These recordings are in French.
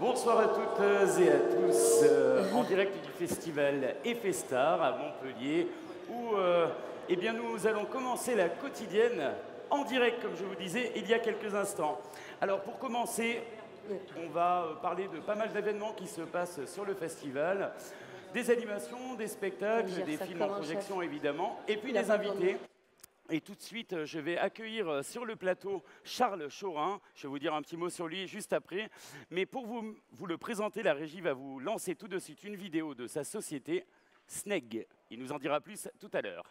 Bonsoir à toutes et à tous, en direct du festival Effestar à Montpellier, où eh bien, nous allons commencer la quotidienne en direct, comme je vous disais, il y a quelques instants. Alors pour commencer, on va parler de pas mal d'événements qui se passent sur le festival, des animations, des spectacles, des films en projection évidemment, et puis des invités. Et tout de suite, je vais accueillir sur le plateau Charles Chorin. Je vais vous dire un petit mot sur lui juste après. Mais pour vous le présenter, la régie va vous lancer tout de suite une vidéo de sa société, Sneg. Il nous en dira plus tout à l'heure.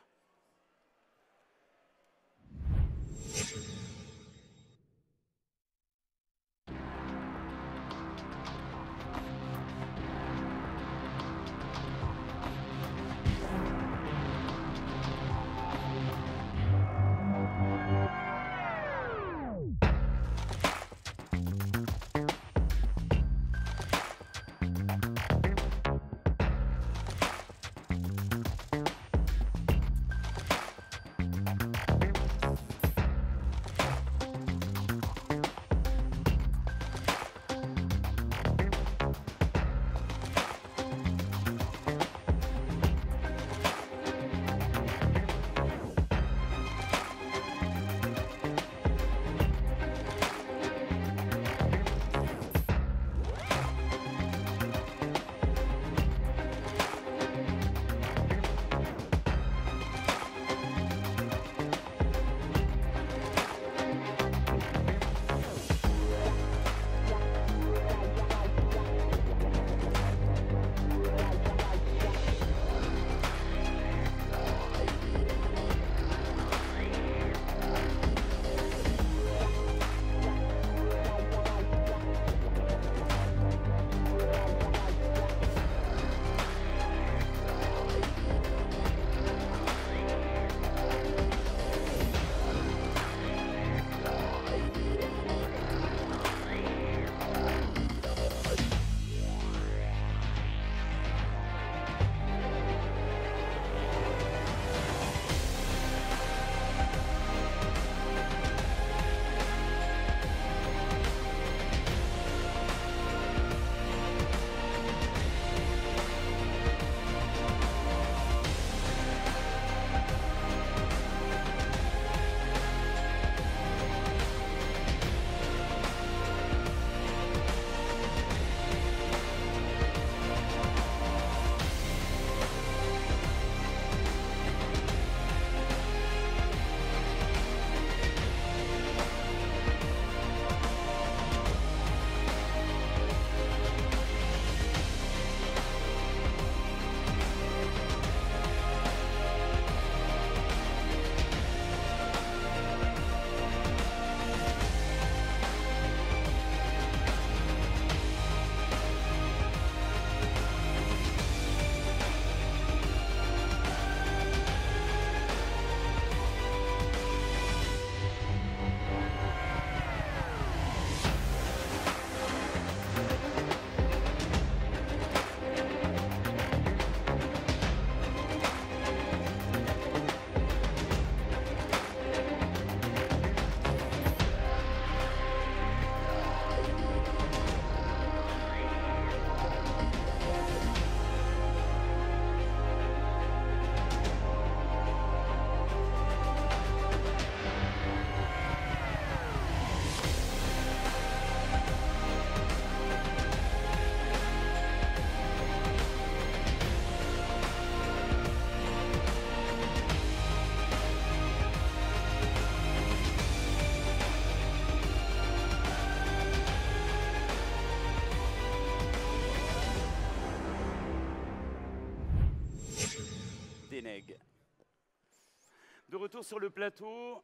De retour sur le plateau,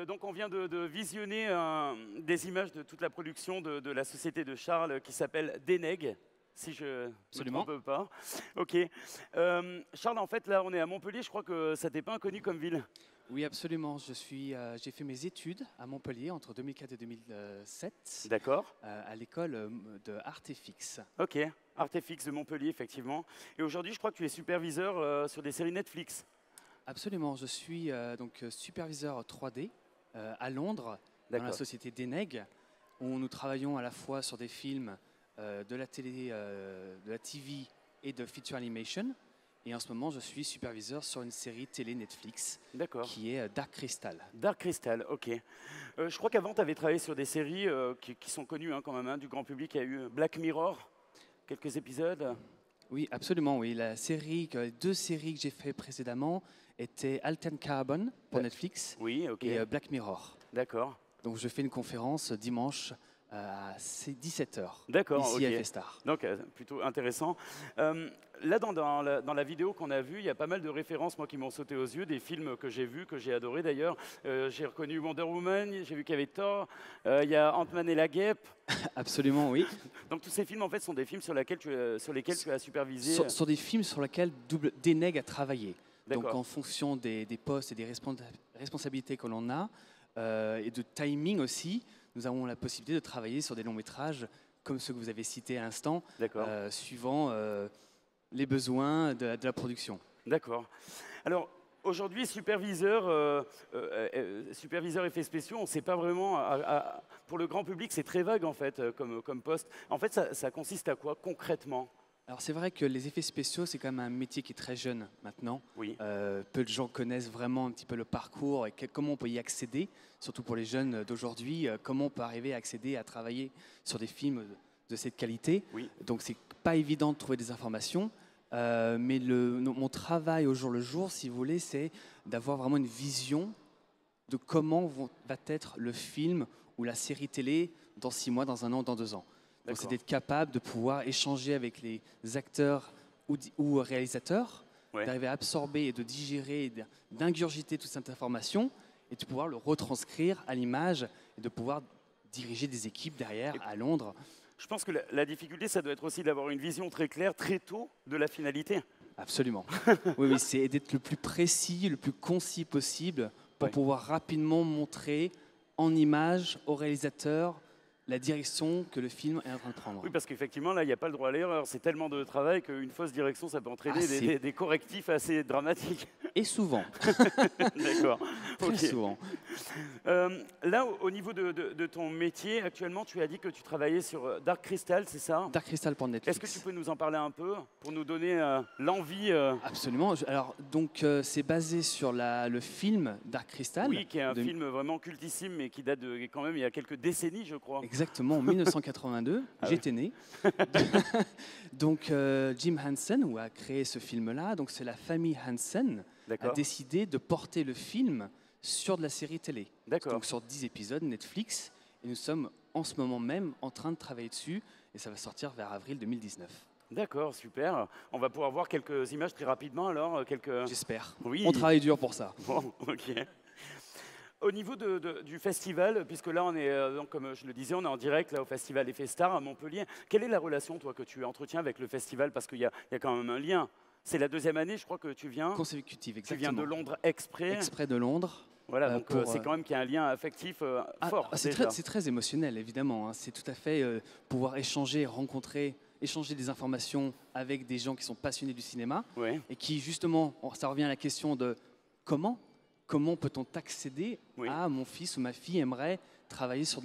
donc on vient de visionner des images de toute la production de la société de Charles qui s'appelle Deneg, si je ne me trompe pas. Ok. Charles, en fait, là, on est à Montpellier. Je crois que ça t'est pas inconnu comme ville. Oui, absolument. J'ai fait mes études à Montpellier entre 2004 et 2007. D'accord. À l'école de Artefix. Ok, Artefix de Montpellier, effectivement. Et aujourd'hui, je crois que tu es superviseur sur des séries Netflix. Absolument. Je suis donc superviseur 3D à Londres, dans la société Deneg, où nous travaillons à la fois sur des films de la télé, de la TV et de feature animation. Et en ce moment, je suis superviseur sur une série télé Netflix qui est Dark Crystal. Dark Crystal, ok. Je crois qu'avant, tu avais travaillé sur des séries qui sont connues quand même, du grand public. Il y a eu Black Mirror, quelques épisodes. Oui, absolument. Oui. Les 2 séries que j'ai fait précédemment étaient Altered Carbon pour Netflix et Black Mirror. D'accord. Donc je fais une conférence dimanche à 17h, ici à FStar. Donc, plutôt intéressant. Là, dans la vidéo qu'on a vue, il y a pas mal de références, moi, qui m'ont sauté aux yeux, des films que j'ai vus, que j'ai adorés d'ailleurs. J'ai reconnu Wonder Woman, j'ai vu qu'il y avait Thor, il y a Ant-Man et la Guêpe. Absolument, oui. Donc tous ces films, en fait, sont des films sur lesquels tu as supervisé. Sur des films sur lesquels DNEG a travaillé. Donc en fonction des postes et des responsabilités que l'on a, et de timing aussi, nous avons la possibilité de travailler sur des longs métrages comme ceux que vous avez cités à l'instant, suivant les besoins de la production. D'accord. Alors aujourd'hui, superviseur effets spéciaux, on ne sait pas vraiment, pour le grand public, c'est très vague en fait comme poste. En fait, ça consiste à quoi concrètement ? Alors c'est vrai que les effets spéciaux, c'est quand même un métier qui est très jeune maintenant. Oui. Peu de gens connaissent vraiment un petit peu le parcours et comment on peut y accéder, surtout pour les jeunes d'aujourd'hui, comment on peut arriver à accéder à travailler sur des films de cette qualité. Oui. Donc c'est pas évident de trouver des informations, mais mon travail au jour le jour, si vous voulez, c'est d'avoir vraiment une vision de comment va être le film ou la série télé dans 6 mois, dans 1 an, dans 2 ans. Donc c'est d'être capable de pouvoir échanger avec les acteurs ou réalisateurs, d'arriver à absorber et de digérer, d'ingurgiter toute cette information et de pouvoir le retranscrire à l'image et de pouvoir diriger des équipes derrière à Londres. Je pense que la difficulté, ça doit être aussi d'avoir une vision très claire, très tôt, de la finalité. Absolument. Oui, c'est d'être le plus précis, le plus concis possible pour pouvoir rapidement montrer en image au réalisateur la direction que le film est en train de prendre. Oui, parce qu'effectivement, là, il n'y a pas le droit à l'erreur. C'est tellement de travail qu'une fausse direction, ça peut entraîner des correctifs assez dramatiques. Et souvent. D'accord. Très souvent. Là, au niveau de ton métier, actuellement, tu as dit que tu travaillais sur Dark Crystal, c'est ça ? Dark Crystal pour Netflix. Est-ce que tu peux nous en parler un peu pour nous donner l'envie Absolument. Alors, donc, c'est basé sur le film Dark Crystal. Oui, qui est un film vraiment cultissime, mais qui date quand même il y a quelques décennies, je crois. Exactement, en 1982, j'étais né. Donc Jim Henson a créé ce film-là. Donc c'est la famille Henson a décidé de porter le film sur de la série télé. Donc sur 10 épisodes Netflix. Et nous sommes en ce moment même en train de travailler dessus. Et ça va sortir vers avril 2019. D'accord, super. On va pouvoir voir quelques images très rapidement alors. J'espère. Oui. On travaille dur pour ça. Bon, ok. Au niveau du festival, puisque là, on est, donc, comme je le disais, on est en direct là, au festival FStar à Montpellier. Quelle est la relation, toi, que tu entretiens avec le festival ? Parce qu'il y a quand même un lien. C'est la 2e année, je crois, que tu viens. Consécutive, exactement. Tu viens de Londres exprès. Exprès de Londres. Voilà, donc c'est quand même qu'il y a un lien affectif fort. C'est très émotionnel, évidemment. Hein. C'est tout à fait pouvoir échanger, échanger des informations avec des gens qui sont passionnés du cinéma et qui, justement, ça revient à la question de comment peut-on accéder à mon fils ou ma fille aimerait travailler sur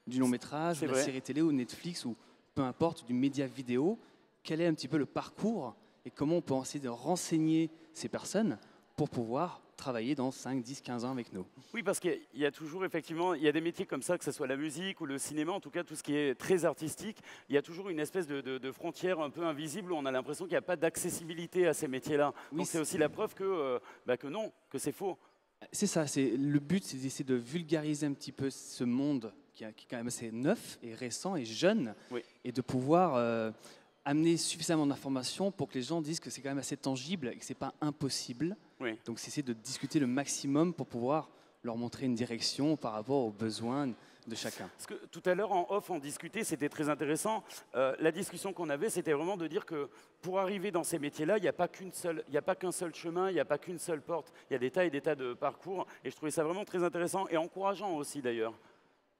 du long métrage, de la série télé ou Netflix ou peu importe, du média vidéo. Quel est un petit peu le parcours et comment on peut essayer de renseigner ces personnes pour pouvoir travailler dans 5, 10, 15 ans avec nous. Oui, parce qu'il y a toujours effectivement, il y a des métiers comme ça, que ce soit la musique ou le cinéma, en tout cas tout ce qui est très artistique, il y a toujours une espèce de frontière un peu invisible où on a l'impression qu'il n'y a pas d'accessibilité à ces métiers-là. Oui, donc c'est aussi la preuve que non, que c'est faux. C'est ça, le but, c'est d'essayer de vulgariser un petit peu ce monde qui est quand même assez neuf et récent et jeune, et de pouvoir amener suffisamment d'informations pour que les gens disent que c'est quand même assez tangible et que ce n'est pas impossible. Donc c'est essayer de discuter le maximum pour pouvoir leur montrer une direction par rapport aux besoins de chacun. Parce que tout à l'heure, en off, on discutait, c'était très intéressant. La discussion qu'on avait, c'était vraiment de dire que pour arriver dans ces métiers-là, il n'y a pas qu'un seul chemin, il n'y a pas qu'une seule porte. Il y a des tas et des tas de parcours. Et je trouvais ça vraiment très intéressant et encourageant aussi, d'ailleurs.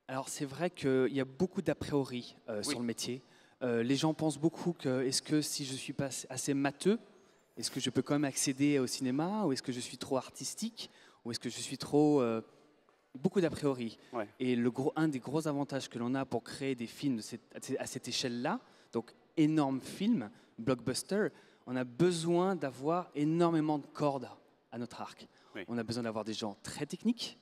Alors, c'est vrai qu'il y a beaucoup d'a priori sur le métier. Les gens pensent beaucoup que, est-ce que si je ne suis pas assez matheux, est-ce que je peux quand même accéder au cinéma, ou est-ce que je suis trop artistique, ou est-ce que je suis trop beaucoup d'a priori. Ouais. Et un des gros avantages que l'on a pour créer des films à cette échelle-là, donc énorme film, blockbuster, on a besoin d'avoir énormément de cordes à notre arc. Oui. On a besoin d'avoir des gens très techniques,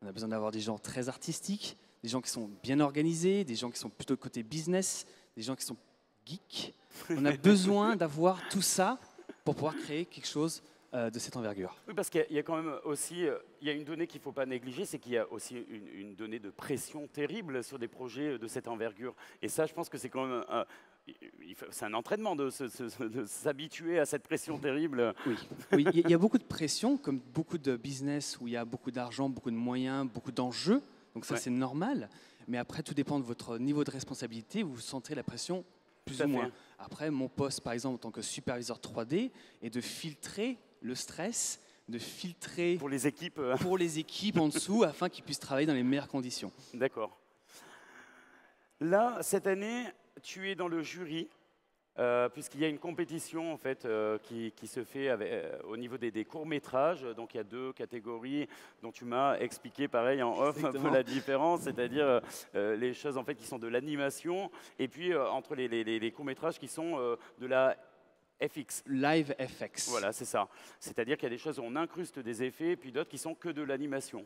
on a besoin d'avoir des gens très artistiques, des gens qui sont bien organisés, des gens qui sont plutôt côté business, des gens qui sont geeks. On a besoin d'avoir tout ça pour pouvoir créer quelque chose de cette envergure. Oui, parce qu'il y a quand même aussi il y a une donnée qu'il ne faut pas négliger, c'est qu'il y a aussi une donnée de pression terrible sur des projets de cette envergure. Et ça, je pense que c'est quand même c'est un entraînement de s'habituer à cette pression terrible. Oui, oui, il y a beaucoup de pression, comme beaucoup de business où il y a beaucoup d'argent, beaucoup de moyens, beaucoup d'enjeux. Donc ça, Ouais. c'est normal. Mais après, tout dépend de votre niveau de responsabilité. Vous sentez la pression plus Tout à ou moins. fait. Après, mon poste, par exemple, en tant que superviseur 3D, est de filtrer le stress, de filtrer Pour les équipes, pour les équipes en dessous afin qu'ils puissent travailler dans les meilleures conditions. d'accord. Là, cette année, tu es dans le jury, puisqu'il y a une compétition en fait, qui se fait au niveau des courts-métrages. Donc il y a 2 catégories dont tu m'as expliqué pareil en off un peu Exactement. la différence, c'est-à-dire les choses en fait, qui sont de l'animation et puis entre les courts-métrages qui sont de la FX. Live FX. Voilà, c'est ça. C'est-à-dire qu'il y a des choses où on incruste des effets, puis d'autres qui sont que de l'animation.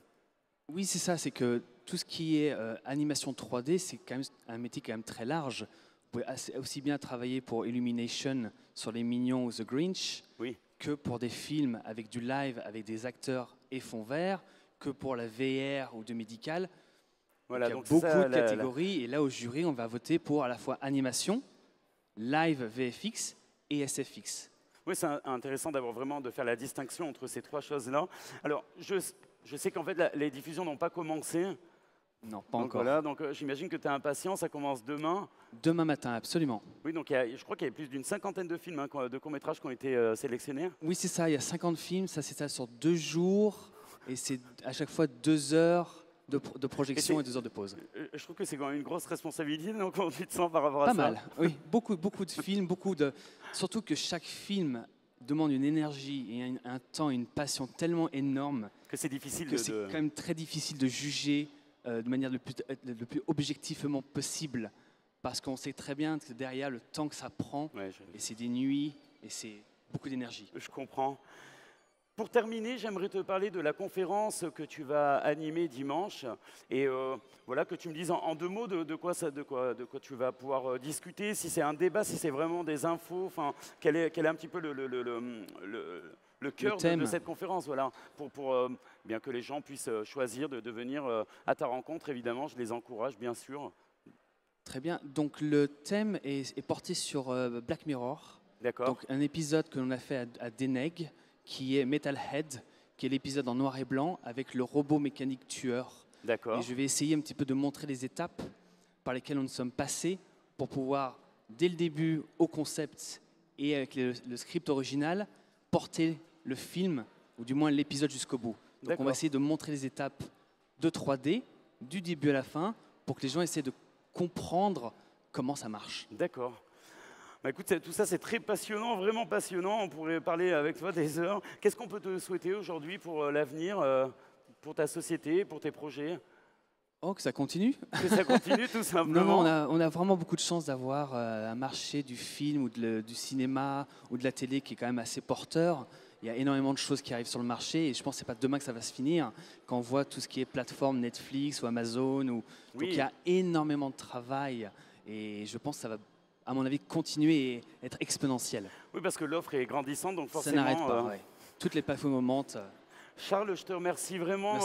Oui, c'est ça, c'est que tout ce qui est animation 3D, c'est quand même un métier quand même très large. Vous pouvez aussi bien travailler pour Illumination sur Les Mignons ou The Grinch, Oui. que pour des films avec du live, avec des acteurs et fond vert, que pour la VR ou de médical. Voilà, Il y a donc beaucoup ça, de catégories, et là au jury, on va voter pour à la fois animation, live VFX et SFX. Oui, c'est intéressant d'avoir vraiment de faire la distinction entre ces 3 choses-là. Alors, je sais qu'en fait, les diffusions n'ont pas commencé. Non, pas Donc encore. voilà, donc j'imagine que tu es impatient, ça commence demain. Demain matin, absolument. Oui, donc je crois qu'il y avait plus d'une cinquantaine de films, de courts-métrages qui ont été sélectionnés. Oui, c'est ça, il y a 50 films, ça c'est ça sur 2 jours, et c'est à chaque fois 2 heures de projection et 2 heures de pause. Je trouve que c'est quand même une grosse responsabilité, donc comment tu te sens par rapport à Pas ça? mal, oui, beaucoup de films, surtout que chaque film demande une énergie et un temps, une passion tellement énorme Que c'est difficile que c'est quand même très difficile de juger de manière le plus objectivement possible, parce qu'on sait très bien que derrière le temps que ça prend, Ouais, et c'est des nuits, et c'est beaucoup d'énergie. je comprends. Pour terminer, j'aimerais te parler de la conférence que tu vas animer dimanche. Et voilà, que tu me dises en 2 mots de quoi tu vas pouvoir discuter, si c'est un débat, si c'est vraiment des infos, enfin, quel est un petit peu le cœur de cette conférence, voilà, pour bien que les gens puissent choisir de venir à ta rencontre, évidemment, je les encourage, bien sûr. Très bien, donc le thème est porté sur Black Mirror, D'accord. donc un épisode que l'on a fait à Deneg, qui est Metalhead, qui est l'épisode en noir et blanc avec le robot mécanique tueur. D'accord. Et je vais essayer un petit peu de montrer les étapes par lesquelles nous sommes passés pour pouvoir, dès le début, au concept et avec le script original, porter le film, ou du moins l'épisode jusqu'au bout. Donc on va essayer de montrer les étapes de 3D, du début à la fin, pour que les gens essaient de comprendre comment ça marche. D'accord. Bah écoute, tout ça c'est très passionnant, vraiment passionnant. On pourrait parler avec toi des heures. Qu'est-ce qu'on peut te souhaiter aujourd'hui pour l'avenir, pour ta société, pour tes projets? Oh, que ça continue. Que ça continue tout simplement. Non, on a vraiment beaucoup de chance d'avoir un marché du film ou du cinéma ou de la télé qui est quand même assez porteur. Il y a énormément de choses qui arrivent sur le marché et je pense que ce n'est pas demain que ça va se finir. Quand on voit tout ce qui est plateforme Netflix ou Amazon, Oui. Donc il y a énormément de travail et je pense que ça va, à mon avis, continuer et être exponentiel. Oui, parce que l'offre est grandissante, donc Ça forcément... n'arrête pas, ouais. Toutes les plateformes montent. Charles, je te remercie vraiment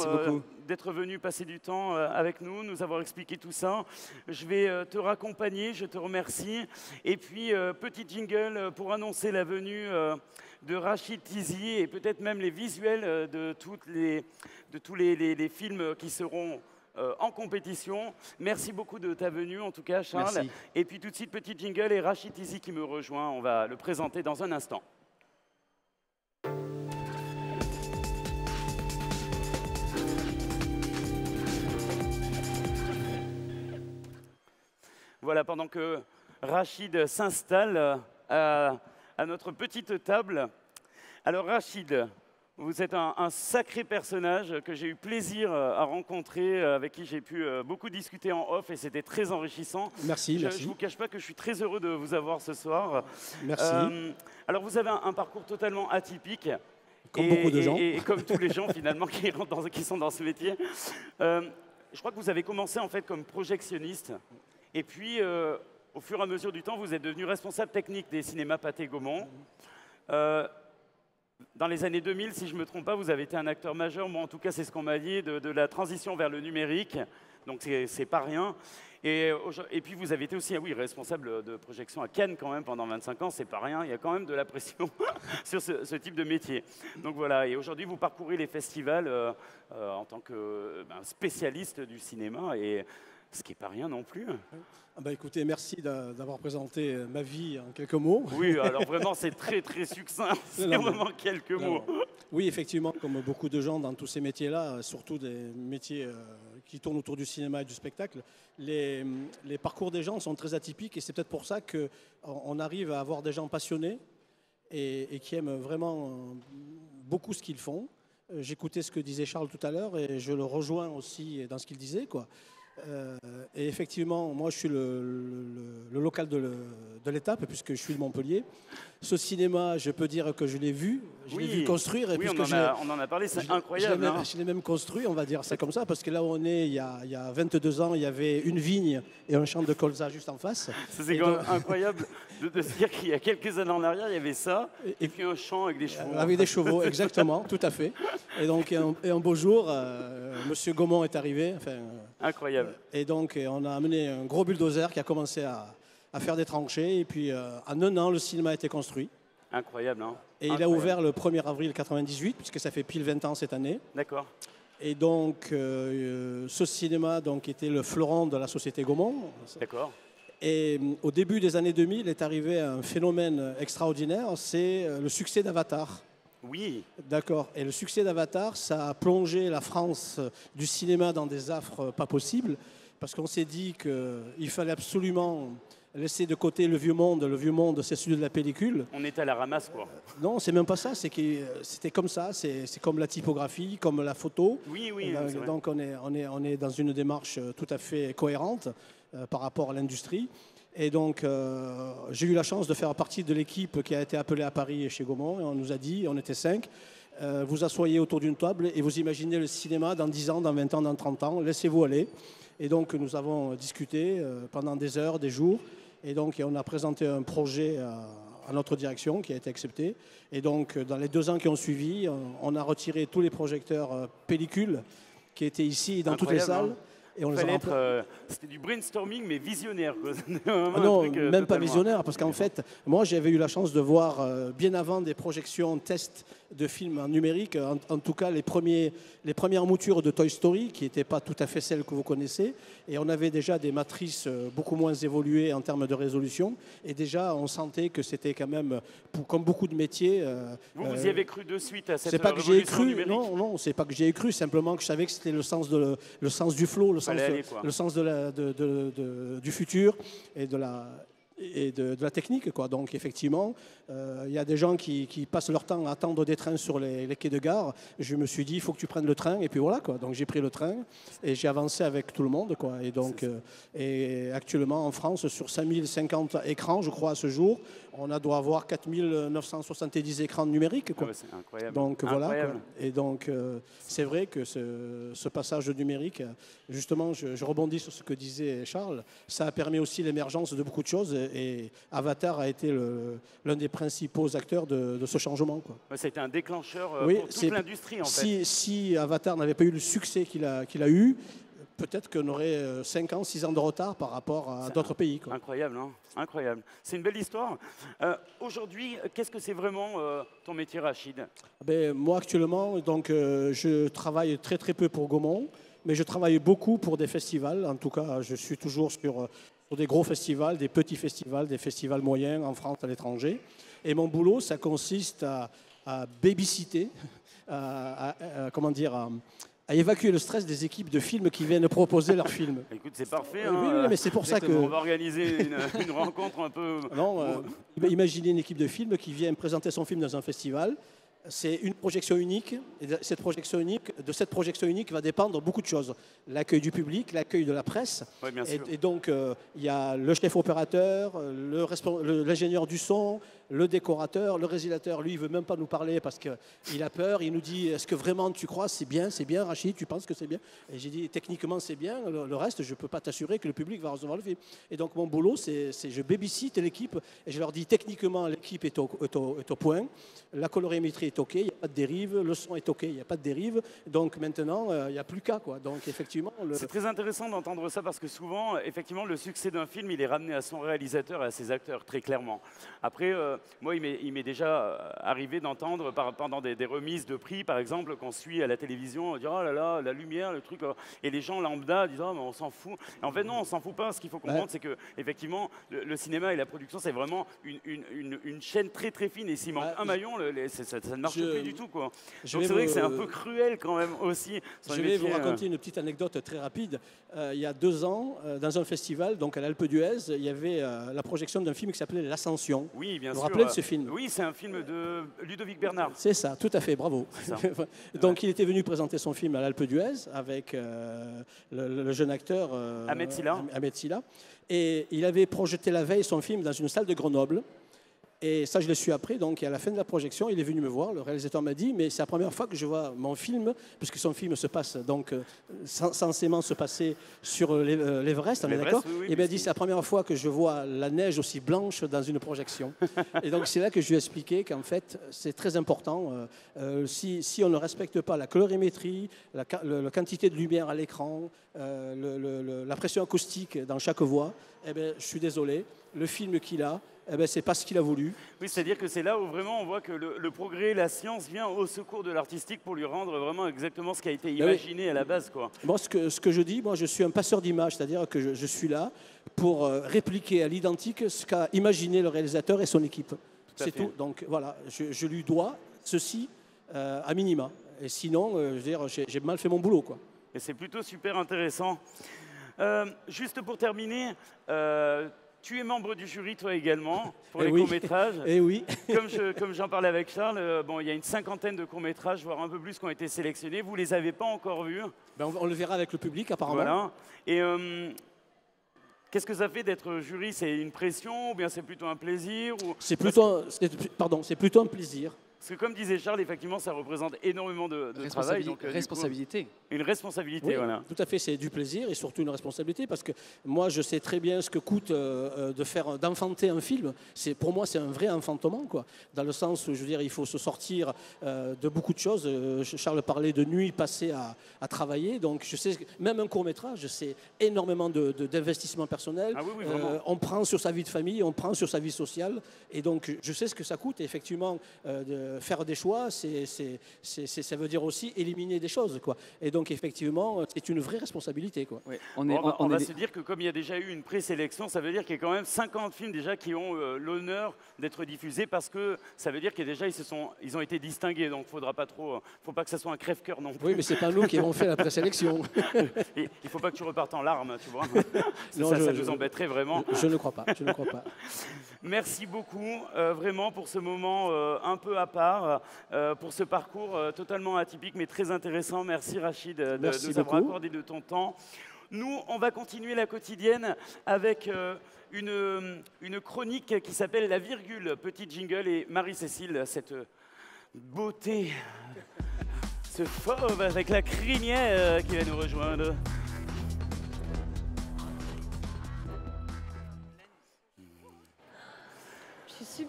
d'être venu passer du temps avec nous, nous avoir expliqué tout ça. Je vais te raccompagner, je te remercie. Et puis, petit jingle pour annoncer la venue de Rachid Tizi et peut-être même les visuels de tous les films qui seront en compétition. Merci beaucoup de ta venue, en tout cas, Charles. Merci. Et puis tout de suite, petit jingle et Rachid Tizi qui me rejoint. On va le présenter dans un instant. Voilà, pendant que Rachid s'installe à notre petite table. Alors Rachid, Vous êtes un sacré personnage que j'ai eu plaisir à rencontrer, avec qui j'ai pu beaucoup discuter en off et c'était très enrichissant. Merci, Je merci. ne vous cache pas que je suis très heureux de vous avoir ce soir. Merci. Alors vous avez un parcours totalement atypique. Comme beaucoup de gens. Et comme tous les gens finalement qui sont dans ce métier. Je crois que vous avez commencé en fait comme projectionniste. Et puis, au fur et à mesure du temps, vous êtes devenu responsable technique des cinémas Pathé Gaumont. Dans les années 2000, si je ne me trompe pas, vous avez été un acteur majeur, moi en tout cas c'est ce qu'on m'a dit, de la transition vers le numérique, donc c'est pas rien. Et puis vous avez été aussi responsable de projection à Cannes quand même pendant 25 ans, c'est pas rien, il y a quand même de la pression sur ce type de métier. Donc voilà, et aujourd'hui vous parcourez les festivals en tant que spécialiste du cinéma, et ce qui n'est pas rien non plus. Écoutez, merci d'avoir présenté ma vie en quelques mots. Oui, alors vraiment, c'est très très succinct. C'est vraiment quelques mots. Oui, effectivement, comme beaucoup de gens dans tous ces métiers-là, surtout des métiers qui tournent autour du cinéma et du spectacle, les parcours des gens sont très atypiques et c'est peut-être pour ça qu'on arrive à avoir des gens passionnés et qui aiment vraiment beaucoup ce qu'ils font. J'écoutais ce que disait Charles tout à l'heure et je le rejoins aussi dans ce qu'il disait, quoi. Et effectivement, moi je suis le local de l'étape puisque je suis de Montpellier. Ce cinéma, je peux dire que je l'ai vu, je l'ai vu construire. Et oui, on en a parlé, c'est incroyable. Je l'ai même construit, on va dire ça comme ça, parce que là où on est, il y a 22 ans, il y avait une vigne et un champ de colza juste en face. C'est quand même incroyable de se dire qu'il y a quelques années en arrière, il y avait ça, et puis un champ avec des chevaux. Avec des chevaux, exactement, tout à fait. Et donc, un beau jour, Monsieur Gaumont est arrivé. Incroyable. Et donc, on a amené un gros bulldozer qui a commencé à faire des tranchées. Et puis, en un an, le cinéma a été construit. Incroyable, hein. Et il a ouvert le 1er avril 98, puisque ça fait pile 20 ans cette année. D'accord. Et donc, ce cinéma était le fleuron de la société Gaumont. D'accord. Et au début des années 2000 est arrivé un phénomène extraordinaire, c'est le succès d'Avatar. Oui. D'accord. Et le succès d'Avatar, ça a plongé la France du cinéma dans des affres pas possibles, parce qu'on s'est dit qu'il fallait absolument laisser de côté le vieux monde. Le vieux monde, c'est celui de la pellicule. On est à la ramasse, quoi. Non, c'est même pas ça. C'était comme ça. C'est comme la typographie, comme la photo. Oui, oui. Donc on est dans une démarche tout à fait cohérente par rapport à l'industrie. Et donc, j'ai eu la chance de faire partie de l'équipe qui a été appelée à Paris chez Gaumont. Et on nous a dit, on était 5, vous asseyez autour d'une table et vous imaginez le cinéma dans 10 ans, dans 20 ans, dans 30 ans. Laissez-vous aller. Et donc, nous avons discuté pendant des heures, des jours. Et donc, on a présenté un projet à notre direction qui a été accepté. Et donc, dans les 2 ans qui ont suivi, on a retiré tous les projecteurs pellicules qui étaient ici dans toutes les salles. Et on c'était du brainstorming, mais visionnaire. Non, même pas visionnaire, parce qu'en fait, moi, j'avais eu la chance de voir bien avant des projections tests de films en numérique, en tout cas les premières moutures de Toy Story, qui n'étaient pas tout à fait celles que vous connaissez. Et on avait déjà des matrices beaucoup moins évoluées en termes de résolution. Et déjà, on sentait que c'était quand même, comme beaucoup de métiers... Vous y avez cru de suite à cette c'est pas que j'ai cru, numérique? Non, c'est pas que j'ai cru, simplement que je savais que c'était le sens du flow, le sens du futur et de la technique, quoi. Donc effectivement, il y a des gens qui passent leur temps à attendre des trains sur les quais de gare. Je me suis dit, il faut que tu prennes le train, et puis voilà, quoi. Donc j'ai pris le train et j'ai avancé avec tout le monde, quoi. Et donc, et actuellement en France, sur 5050 écrans, je crois à ce jour, on doit avoir 4970 écrans numériques, quoi. C'est incroyable. Donc voilà, quoi. Et donc c'est vrai que ce passage numérique, justement, je rebondis sur ce que disait Charles, ça a permis aussi l'émergence de beaucoup de choses, et Avatar a été l'un des principaux acteurs de ce changement, quoi. Ça a été un déclencheur oui, pour toute l'industrie, en fait. Si Avatar n'avait pas eu le succès qu'il a eu, peut-être qu'on aurait 5 ans, 6 ans de retard par rapport à d'autres pays, quoi. Incroyable, hein. Incroyable. C'est une belle histoire. Aujourd'hui, qu'est-ce que c'est vraiment ton métier, Rachid? Moi, actuellement, je travaille très très peu pour Gaumont, mais je travaille beaucoup pour des festivals. En tout cas, je suis toujours sur des gros festivals, des petits festivals, des festivals moyens en France, à l'étranger. Et mon boulot, ça consiste à babysitter, comment dire, à évacuer le stress des équipes de films qui viennent proposer leurs films. Écoute, c'est parfait. Oui, mais c'est pour ça que... On va organiser une rencontre un peu... Non, imaginez une équipe de films qui vient présenter son film dans un festival. c'est une projection unique, et de cette projection unique va dépendre beaucoup de choses. L'accueil du public, l'accueil de la presse, Ouais, bien sûr. et donc il y a le chef opérateur, l'ingénieur du son, le décorateur, le réalisateur. Lui, il veut même pas nous parler parce qu'il a peur. Il nous dit, est-ce que vraiment tu crois c'est bien, Rachid, tu penses que c'est bien? Et j'ai dit, techniquement c'est bien, le reste, je peux pas t'assurer que le public va recevoir le film. Et donc mon boulot, c'est je babysitte l'équipe et je leur dis, techniquement, l'équipe est au point, la colorimétrie est OK, il n'y a pas de dérive, le son est OK, il n'y a pas de dérive. Donc maintenant, il n'y a plus qu'à, quoi. Donc effectivement... C'est très intéressant d'entendre ça parce que souvent, effectivement, le succès d'un film, il est ramené à son réalisateur et à ses acteurs, très clairement. Après, moi, il m'est déjà arrivé d'entendre pendant des remises de prix, par exemple, qu'on suit à la télévision, on dit « Oh là là, la lumière, le truc », et les gens lambda disent « Oh, mais on s'en fout ». Et en fait, non, on s'en fout pas. Ce qu'il faut comprendre, c'est que, effectivement, le cinéma et la production, c'est vraiment une chaîne très très fine. Et s'il manque un maillon, ça ne marche plus du tout, quoi. Donc c'est vrai que c'est un peu cruel quand même aussi. Je vais vous raconter une petite anecdote très rapide. Il y a 2 ans, dans un festival, donc à l'Alpe d'Huez, il y avait la projection d'un film qui s'appelait L'Ascension. Oui, bien sûr. Vous vous rappelez de ce film? Oui, c'est un film de Ludovic Bernard. C'est ça, tout à fait, bravo. Donc il était venu présenter son film à l'Alpe d'Huez avec le jeune acteur Ahmed Silla. Et il avait projeté la veille son film dans une salle de Grenoble. Et ça, je l'ai su après. Donc, à la fin de la projection, il est venu me voir. Le réalisateur m'a dit, mais c'est la première fois que je vois mon film, puisque son film se passe, donc, censément se passer sur l'Everest, on est d'accord? Oui, Et il m'a dit, c'est la première fois que je vois la neige aussi blanche dans une projection. Et donc, c'est là que je lui ai expliqué qu'en fait, c'est très important. Si on ne respecte pas la colorimétrie, la quantité de lumière à l'écran, la pression acoustique dans chaque voix, eh bien, je suis désolé, le film qu'il a, eh ben, c'est pas ce qu'il a voulu. Oui, c'est-à-dire que c'est là où vraiment on voit que le progrès, la science vient au secours de l'artistique pour lui rendre vraiment exactement ce qui a été imaginé à la base, quoi. Moi, ce que je dis, moi, je suis un passeur d'images, c'est-à-dire que je suis là pour répliquer à l'identique ce qu'a imaginé le réalisateur et son équipe. C'est tout. Donc voilà, je lui dois ceci à minima. Et sinon, je veux dire, j'ai mal fait mon boulot, quoi. Et c'est plutôt super intéressant. Juste pour terminer, tu es membre du jury, toi également, pour les courts-métrages. Eh oui. Comme j'en parlais avec Charles, bon, il y a une 50aine de courts-métrages, voire un peu plus, qui ont été sélectionnés. Vous ne les avez pas encore vus? Ben, on le verra avec le public, apparemment. Voilà. Et qu'est-ce que ça fait d'être jury? C'est une pression ou bien c'est plutôt un plaisir ou... C'est plutôt un plaisir. Parce que comme disait Charles, effectivement, ça représente énormément de travail. Donc, responsabilité. Une responsabilité, oui, voilà. Tout à fait, c'est du plaisir et surtout une responsabilité parce que moi, je sais très bien ce que coûte d'enfanter un film. Pour moi, c'est un vrai enfantement, quoi. Dans le sens où, je veux dire, il faut se sortir de beaucoup de choses. Charles parlait de nuits passées à travailler. Donc, je sais, même un court-métrage, c'est énormément d'investissement personnel. Ah oui, oui, vraiment. On prend sur sa vie de famille, on prend sur sa vie sociale. Et donc, je sais ce que ça coûte. Et effectivement, faire des choix, ça veut dire aussi éliminer des choses, quoi. Et donc, effectivement, c'est une vraie responsabilité, quoi. Oui. On va se dire que comme il y a déjà eu une présélection, ça veut dire qu'il y a quand même 50 films déjà qui ont l'honneur d'être diffusés parce que ça veut dire qu'ils déjà ils ont été distingués. Donc, faut pas que ça soit un crève-cœur non plus. Oui, mais c'est pas nous qui avons fait la présélection. Il faut pas que tu repartes en larmes, tu vois. Non, ça nous embêterait vraiment. Je ne crois pas. Merci beaucoup, vraiment, pour ce moment un peu à part, pour ce parcours totalement atypique mais très intéressant. Merci Rachid de nous avoir accordé de ton temps. Nous, on va continuer la quotidienne avec une chronique qui s'appelle La Virgule, petit jingle, et Marie-Cécile, cette beauté, ce fauve avec la crinière qui va nous rejoindre.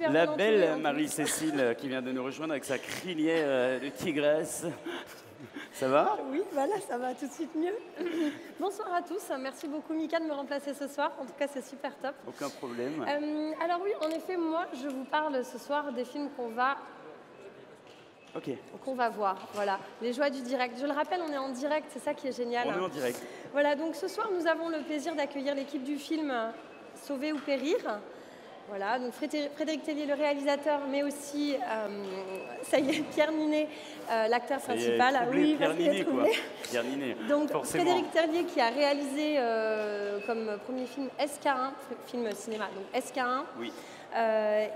La belle Marie-Cécile qui vient de nous rejoindre avec sa crinière de tigresse. Ça va? Oui, voilà, ça va tout de suite mieux. Bonsoir à tous. Merci beaucoup, Mika, de me remplacer ce soir. En tout cas, c'est super top. Aucun problème. Alors oui, en effet, moi, je vous parle ce soir des films qu'on va voir. Voilà, les joies du direct. Je le rappelle, on est en direct, c'est ça qui est génial. On est en direct. Voilà, donc ce soir, nous avons le plaisir d'accueillir l'équipe du film Sauver ou périr. Voilà, donc Frédéric Tellier, le réalisateur, mais aussi, ça y est, Pierre Ninet, l'acteur principal. Oui, Pierre Ninet, quoi. Pierre Ninet, donc, forcément. Frédéric Tellier qui a réalisé comme premier film SK1, film cinéma, donc SK1. Oui.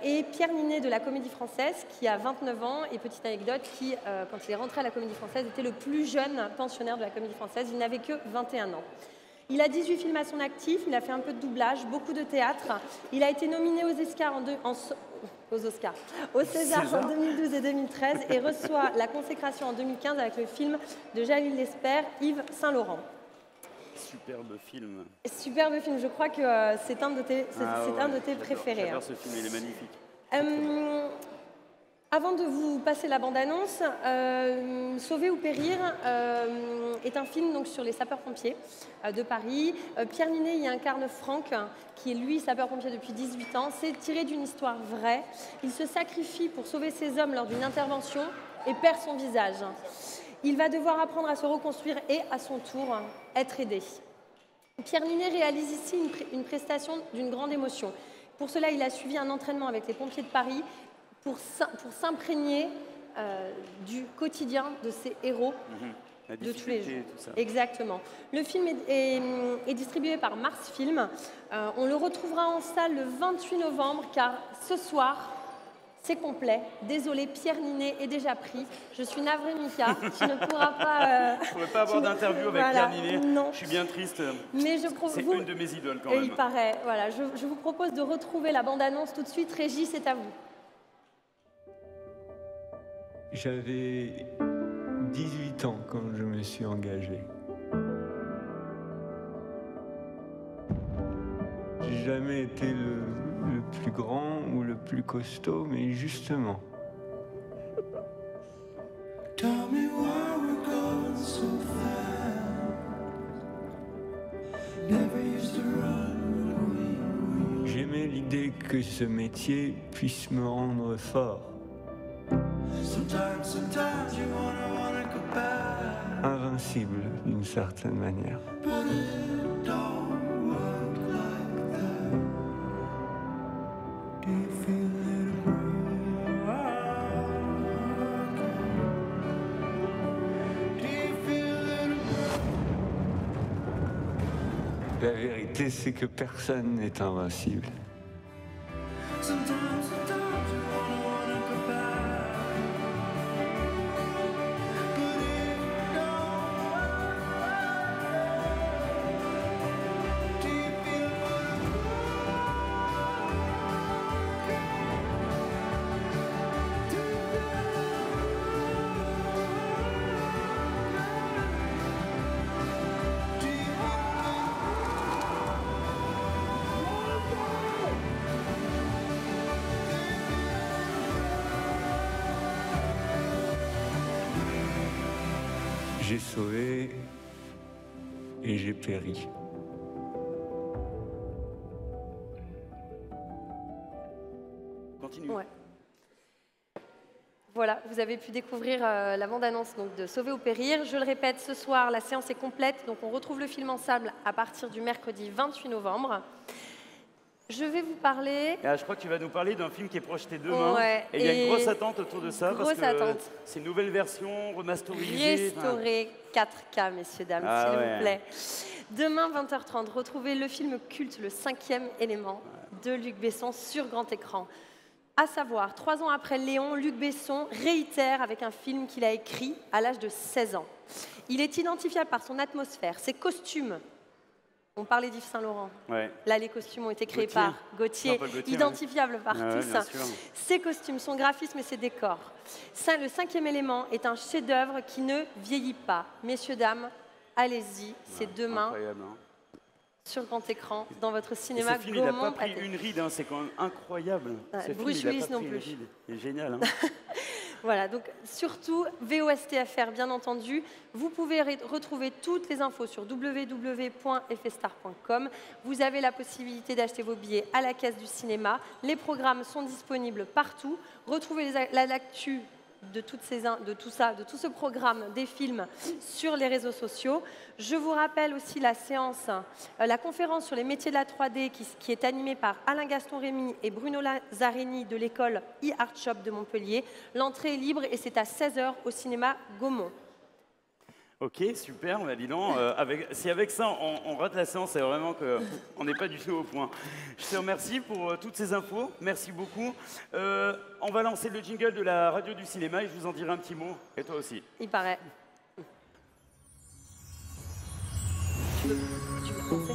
et Pierre Ninet de la Comédie Française, qui a 29 ans, et petite anecdote, qui, quand il est rentré à la Comédie Française, était le plus jeune pensionnaire de la Comédie Française, il n'avait que 21 ans. Il a 18 films à son actif, il a fait un peu de doublage, beaucoup de théâtre. Il a été nominé aux Oscars au César en 2012 et 2013 et reçoit la consécration en 2015 avec le film de Jalil Lesper, Yves Saint-Laurent. Superbe film. Superbe film, je crois que c'est un de tes, préférés. J'adore ce film, il est magnifique. Avant de vous passer la bande-annonce, Sauver ou périr est un film donc, sur les sapeurs-pompiers de Paris. Pierre Ninet y incarne Franck, qui est lui sapeur-pompier depuis 18 ans. C'est tiré d'une histoire vraie. Il se sacrifie pour sauver ses hommes lors d'une intervention et perd son visage. Il va devoir apprendre à se reconstruire et, à son tour, être aidé. Pierre Ninet réalise ici une prestation d'une grande émotion. Pour cela, il a suivi un entraînement avec les pompiers de Paris pour s'imprégner du quotidien de ces héros de tous les jours. Tout ça. Exactement. Le film est distribué par Mars Film. On le retrouvera en salle le 28 novembre, car ce soir, c'est complet. Désolé, Pierre Ninet est déjà pris. Je suis navrée, Mika. Tu ne pourras pas... Je ne pourrais pas avoir d'interview avec Pierre Ninet. Non. Je suis bien triste. Mais c'est une de mes idoles quand même. Il paraît. Voilà, je vous propose de retrouver la bande-annonce tout de suite. Régis, c'est à vous. J'avais 18 ans quand je me suis engagé. J'ai jamais été le plus grand ou le plus costaud, mais justement. J'aimais l'idée que ce métier puisse me rendre fort. Invincible d'une certaine manière. La vérité, c'est que personne n'est invincible. J'ai sauvé et j'ai péri. Continue. Ouais. Voilà, vous avez pu découvrir la bande-annonce donc, de Sauver ou périr. Je le répète, ce soir, la séance est complète, donc on retrouve le film ensemble à partir du mercredi 28 novembre. Je vais vous parler... je crois que tu vas nous parler d'un film qui est projeté demain. Ouais, et il y a une grosse attente autour de ça. Grosse parce que attente. C'est une nouvelle version remasterisée. Restaurée 4K, messieurs, dames, s'il vous plaît. Demain, 20h30, retrouvez le film culte, Le 5e élément, de Luc Besson sur grand écran. À savoir, 3 ans après Léon, Luc Besson réitère avec un film qu'il a écrit à l'âge de 16 ans. Il est identifiable par son atmosphère, ses costumes. On parlait d'Yves Saint-Laurent. Ouais. Là, les costumes ont été créés par Gauthier, identifiables par tous. Ses costumes, son graphisme et ses décors. Ça, le 5e élément est un chef-d'œuvre qui ne vieillit pas. Messieurs, dames, allez-y, c'est demain. Incroyable, hein. Sur grand écran, dans votre cinéma Gaumont. Ce film, il n'a pas pris Pathé. une ride, hein, c'est quand même incroyable. Bruce Willis non plus. Il est génial. Hein. Voilà, donc surtout VOSTFR, bien entendu. Vous pouvez retrouver toutes les infos sur www.effestar.com. Vous avez la possibilité d'acheter vos billets à la caisse du cinéma. Les programmes sont disponibles partout. Retrouvez l'actu de tout ce programme des films sur les réseaux sociaux. Je vous rappelle aussi la séance, la conférence sur les métiers de la 3D qui est animée par Alain Gaston-Rémy et Bruno Lazzarini de l'école e-Art Shop de Montpellier. L'entrée est libre et c'est à 16h au cinéma Gaumont. Ok, super, bah dis donc, si avec ça on rate la séance, c'est vraiment qu'on n'est pas du tout au point. Je te remercie pour toutes ces infos, merci beaucoup. On va lancer le jingle de la radio du cinéma et je vous en dirai un petit mot, et toi aussi. Il paraît. Tu veux commencer?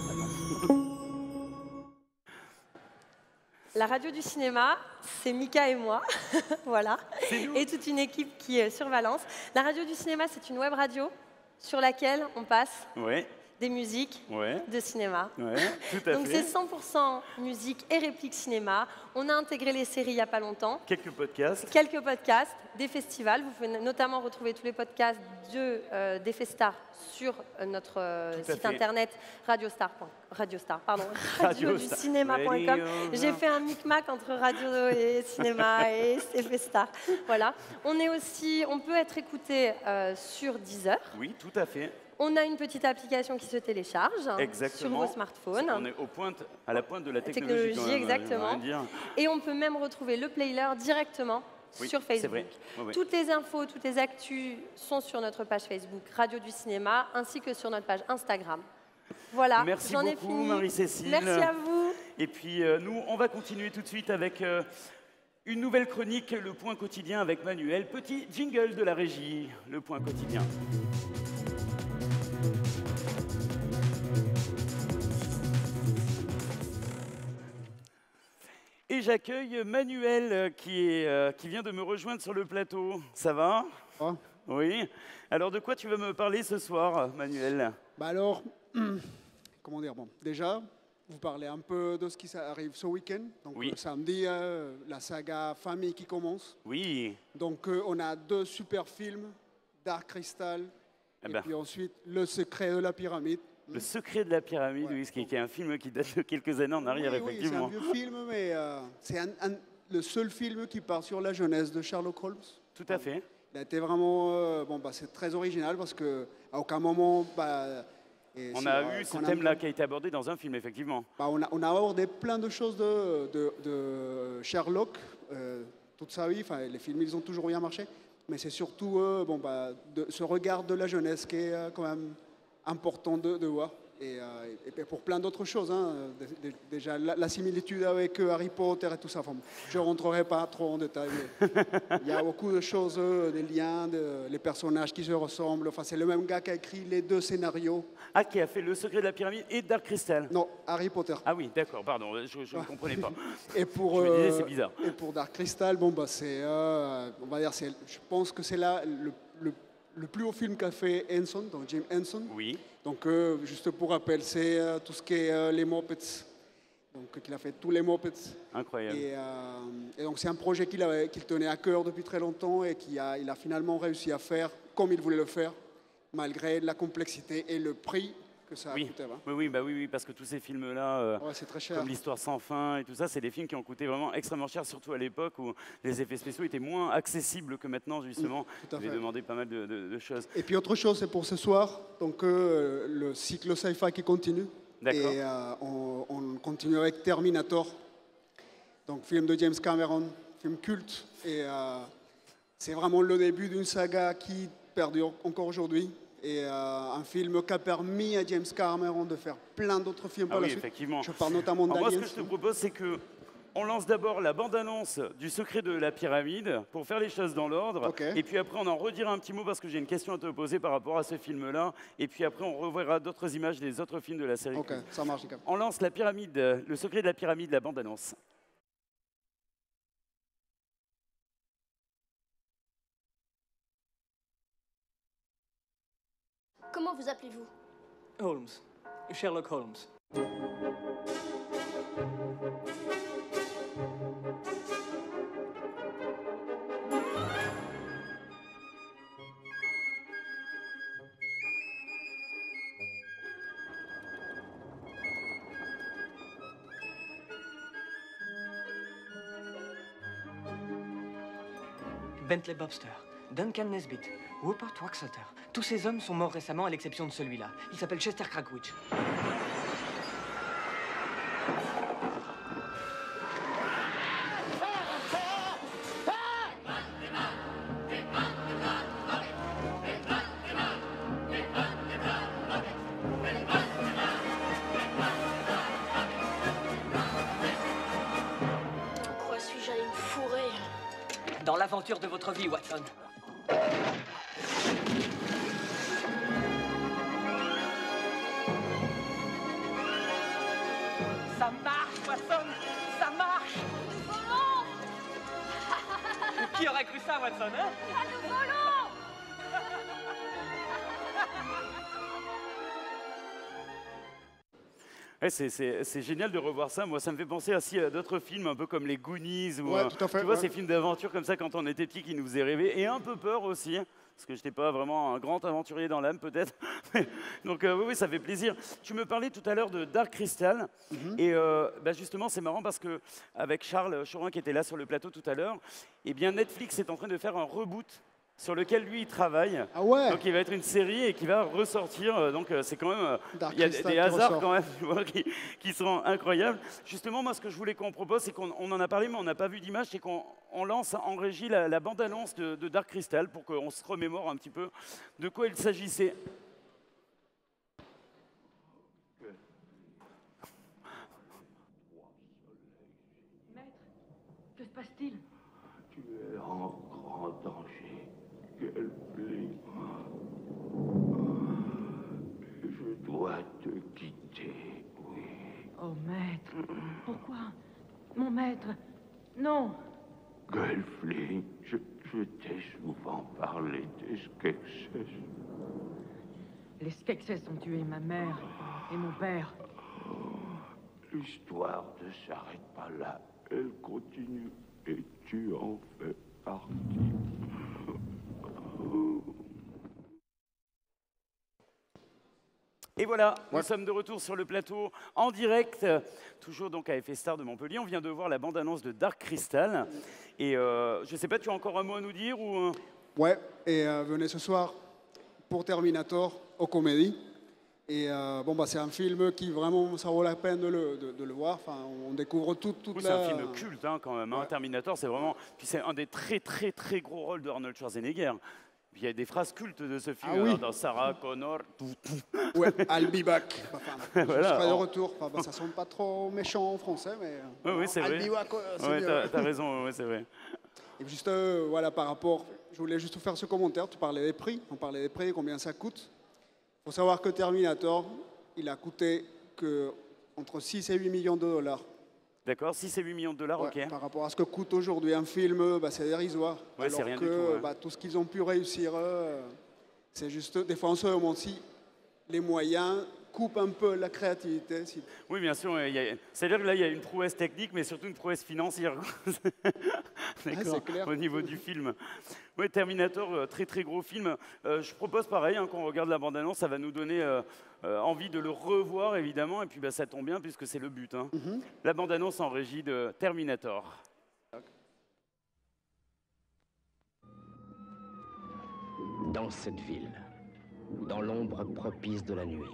La radio du cinéma, c'est Mika et moi, voilà, et toute une équipe qui est sur Valence. La radio du cinéma, c'est une web radio sur laquelle on passe des musiques de cinéma. Ouais, tout à Donc fait. c'est 100% musique et réplique cinéma. On a intégré les séries il n'y a pas longtemps. Quelques podcasts. Quelques podcasts, des festivals. Vous pouvez notamment retrouver tous les podcasts des Festars sur notre site internet radioducinéma.com. J'ai fait un micmac entre radio et cinéma et Festars. Voilà. On peut être écouté sur Deezer. Oui, tout à fait. On a une petite application qui se télécharge sur vos smartphones. On est à la pointe de la technologie quand même, exactement. Et on peut même retrouver le player directement sur Facebook. Vrai. Oui. Toutes les infos, toutes les actus sont sur notre page Facebook Radio du Cinéma, ainsi que sur notre page Instagram. Voilà, merci j'en ai beaucoup, fini. Marie-Cécile. Merci à vous. Et puis nous, on va continuer tout de suite avec une nouvelle chronique, Le Point Quotidien avec Manuel. Petit jingle de la régie, Le Point Quotidien. Et j'accueille Manuel qui vient de me rejoindre sur le plateau. Ça va? Oui. Alors de quoi tu vas me parler ce soir, Manuel? Bah alors, comment dire, bon, déjà, vous parlez un peu de ce qui arrive ce week-end. Donc samedi, la saga Famille qui commence. Oui. Donc on a 2 super films, Dark Crystal et puis ensuite Le Secret de la Pyramide. Le Secret de la Pyramide, oui, qui est un film qui date de quelques années en arrière, effectivement. Oui, c'est un vieux film, mais c'est le seul film qui part sur la jeunesse de Sherlock Holmes. Tout à fait. Il a été vraiment... c'est très original parce qu'à aucun moment... on a eu ce thème-là qui a été abordé dans un film, effectivement. On a abordé plein de choses de Sherlock toute sa vie. Les films, ils ont toujours bien marché. Mais c'est surtout ce regard de la jeunesse qui est quand même important de voir. Et pour plein d'autres choses. Déjà, la similitude avec Harry Potter et tout ça. Enfin, je ne rentrerai pas trop en détail. Il y a beaucoup de choses, des liens, les personnages qui se ressemblent. Enfin, c'est le même gars qui a écrit les 2 scénarios. Ah, qui a fait Le Secret de la Pyramide et Dark Crystal? Non, Harry Potter. Ah oui, d'accord, pardon, je ne comprenais pas. Et pour, je me disais, c'est bizarre. Et pour Dark Crystal, c'est, on va dire, je pense que c'est là le plus haut film qu'a fait Henson, donc Jim Henson. Oui. Donc, juste pour rappel, c'est tout ce qui est les Muppets. Donc, il a fait tous les Muppets. Incroyable. Et donc, c'est un projet qu'il tenait à cœur depuis très longtemps et il a finalement réussi à faire comme il voulait le faire, malgré la complexité et le prix que ça a coûté. Oui, parce que tous ces films-là, c'est très cher. comme l'Histoire sans fin et tout ça, c'est des films qui ont coûté vraiment extrêmement cher, surtout à l'époque où les effets spéciaux étaient moins accessibles que maintenant, justement. Tout à fait. Ils demandaient pas mal de choses. Et puis autre chose, c'est pour ce soir, donc le cycle sci-fi qui continue. D'accord. Et on continue avec Terminator, donc film de James Cameron, film culte. Et c'est vraiment le début d'une saga qui perdure encore aujourd'hui. Et un film qui a permis à James Cameron de faire plein d'autres films par la suite. Effectivement. Je parle notamment d'Aliens. Moi, ce que je te propose, c'est qu'on lance d'abord la bande-annonce du Secret de la Pyramide pour faire les choses dans l'ordre. Okay. Et puis après, on en redira un petit mot parce que j'ai une question à te poser par rapport à ce film-là. Et puis après, on reverra d'autres images des autres films de la série. Ok, ça marche. On lance la pyramide, le Secret de la Pyramide, la bande-annonce. Comment vous appelez-vous? Holmes. Sherlock Holmes. Bentley Bobster, Duncan Nesbitt, Rupert Waxater. Tous ces hommes sont morts récemment à l'exception de celui-là. Il s'appelle Chester Crackwood. l'aventure de votre vie, Watson. Ça marche, Watson! Ça marche! Nous volons! Qui aurait cru ça, Watson, hein? Ah, nous volons! Ouais, c'est génial de revoir ça. Moi, ça me fait penser aussi à d'autres films, un peu comme les Goonies. Ou, Ouais, tout à fait, tu vois, ouais. ces films d'aventure comme ça, quand on était petit, qui nous faisaient rêver. Et un peu peur aussi, hein, parce que je n'étais pas vraiment un grand aventurier dans l'âme, peut-être. Donc, oui, oui, ça fait plaisir. Tu me parlais tout à l'heure de Dark Crystal. Et bah, justement, c'est marrant parce qu'avec Charles Chorin, qui était là sur le plateau tout à l'heure, eh bien, Netflix est en train de faire un reboot sur lequel lui il travaille. Ah ouais. Donc il va être une série et qui va ressortir. Donc c'est quand même, Dark il y a Crystal des qui hasards ressort. quand même, tu vois, qui sont incroyables. Justement, moi ce que je voulais qu'on propose, c'est qu'on en a parlé, mais on n'a pas vu d'image, c'est qu'on lance en régie la bande-annonce de Dark Crystal pour qu'on se remémore un petit peu de quoi il s'agissait. Maître, que se passe-t-il? Tu es en grand danger. Quel pli. Je dois te quitter, oui. Oh, maître, pourquoi? Mon maître, non. Gelfling, je t'ai souvent parlé des Skeksis. Les Skeksis ont tué ma mère et mon père. L'histoire ne s'arrête pas là. Elle continue et tu en fais partie. Et voilà, nous sommes de retour sur le plateau en direct, toujours donc à FS Star de Montpellier. On vient de voir la bande-annonce de Dark Crystal. Et je ne sais pas, tu as encore un mot à nous dire ou... Ouais, et venez ce soir pour Terminator au Comédie. Et bon, bah, c'est un film qui vraiment, ça vaut la peine de le voir. Enfin, on découvre toute Oui, la... c'est un film culte hein, quand même. Hein. Ouais. Terminator, c'est vraiment... Puis c'est un des très très très gros rôles de Arnold Schwarzenegger. Puis il y a des phrases cultes de ce film. Ah oui. Dans Sarah Connor. Ouais, I'll be back. Enfin, Voilà. je serai de retour. Enfin, bah, ça sonne pas trop méchant en français, mais... Oui, oui, c'est I'll vrai. be back, c'est Ouais, mieux. t'as raison, ouais, c'est vrai. Et juste, voilà, par rapport... Je voulais juste faire ce commentaire. Tu parlais des prix. On parlait des prix, combien ça coûte. Il faut savoir que Terminator, il a coûté que entre 6 et 8 millions de dollars. D'accord, 6 et 8 millions de dollars, Ouais, ok. par rapport à ce que coûte aujourd'hui un film, bah, c'est dérisoire. Ouais, c'est Alors rien que du tout, ouais. bah, tout ce qu'ils ont pu réussir, c'est juste... Des fois, on se demande si les moyens coupent un peu la créativité. Oui, bien sûr. C'est-à-dire que là, il y a une prouesse technique, mais surtout une prouesse financière. D'accord, c'est clair. au niveau du film. Oui, Terminator, très très gros film. Je propose pareil, hein, quand on regarde la bande-annonce, ça va nous donner envie de le revoir, évidemment. Et puis bah, ça tombe bien, puisque c'est le but. Hein. La bande-annonce en régie de Terminator. Dans cette ville, dans l'ombre propice de la nuit,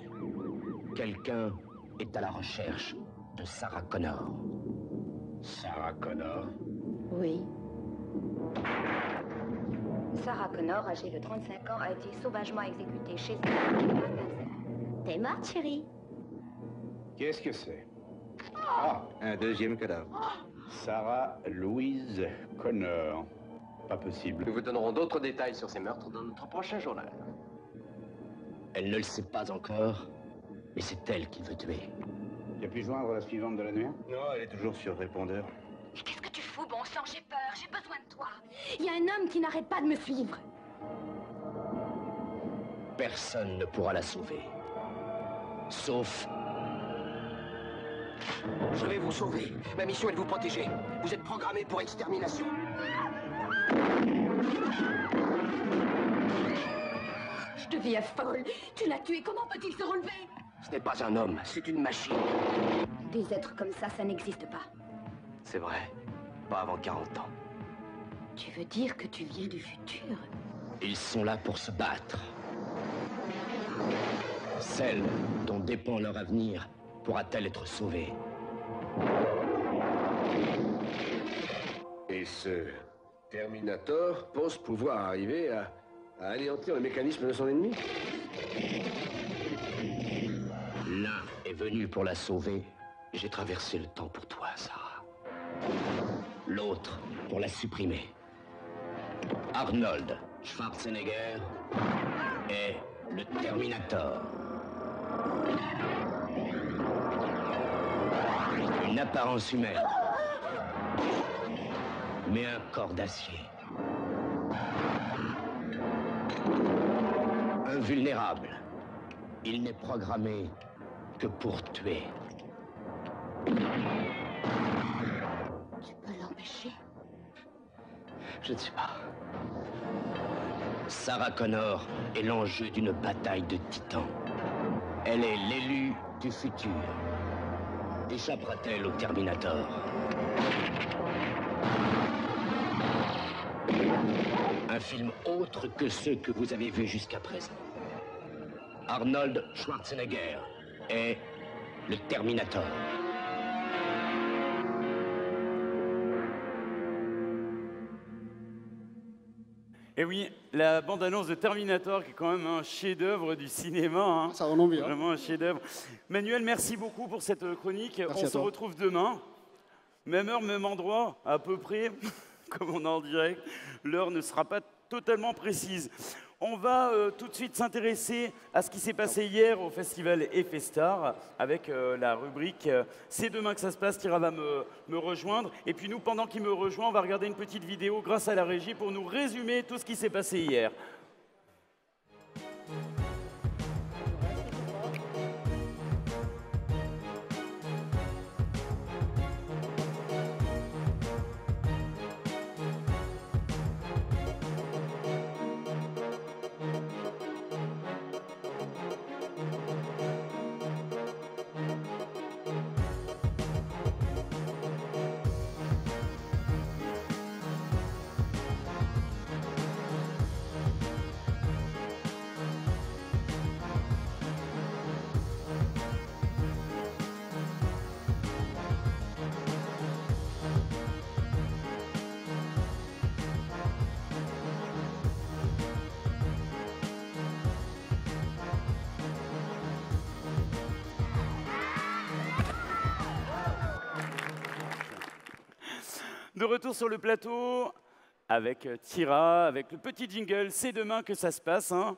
quelqu'un est à la recherche de Sarah Connor. Sarah Connor? Oui. Sarah Connor, âgée de 35 ans, a été sauvagement exécutée chez elle. T'es morte, chérie? Qu'est-ce que c'est? Ah, un deuxième cadavre. Sarah Louise Connor. Pas possible. Nous vous donnerons d'autres détails sur ces meurtres dans notre prochain journal. Elle ne le sait pas encore, mais c'est elle qu'il veut tuer. Tu as pu joindre la suivante de la nuit? Non, elle est toujours sur répondeur. Mais qu'est-ce que tu fous, bon sang? J'ai peur, j'ai besoin de toi. Il y a un homme qui n'arrête pas de me suivre. Personne ne pourra la sauver. Sauf... Je vais vous sauver. Ma mission est de vous protéger. Vous êtes programmé pour extermination. Je deviens folle. Tu l'as tué, comment peut-il se relever? Ce n'est pas un homme, c'est une machine. Des êtres comme ça n'existe pas. C'est vrai. Pas avant 40 ans. Tu veux dire que tu viens du futur? Ils sont là pour se battre. Celle dont dépend leur avenir pourra-t-elle être sauvée? Et ce Terminator pense pouvoir arriver à anéantir le mécanisme de son ennemi? L'un est venu pour la sauver. J'ai traversé le temps pour toi, Sarah. L'autre pour la supprimer. Arnold Schwarzenegger est le Terminator. Une apparence humaine, mais un corps d'acier. Invulnérable. Il n'est programmé que pour tuer. Tu peux l'empêcher? Je ne sais pas. Sarah Connor est l'enjeu d'une bataille de titans. Elle est l'élu du futur. Échappera-t-elle au Terminator? Un film autre que ceux que vous avez vus jusqu'à présent. Arnold Schwarzenegger est le Terminator. Et oui, la bande-annonce de Terminator, qui est quand même un chef-d'œuvre du cinéma. Hein. Ça rend envie. Vraiment un chef-d'œuvre. Manuel, merci beaucoup pour cette chronique. Merci on se retrouve demain. Même heure, même endroit, à peu près, comme on est en direct. L'heure ne sera pas totalement précise. On va tout de suite s'intéresser à ce qui s'est passé hier au festival Effestar avec la rubrique « C'est demain que ça se passe ». Tira va me rejoindre. Et puis nous, pendant qu'il me rejoint, on va regarder une petite vidéo grâce à la régie pour nous résumer tout ce qui s'est passé hier. De retour sur le plateau avec Tira, avec le petit jingle. C'est demain que ça se passe. Hein.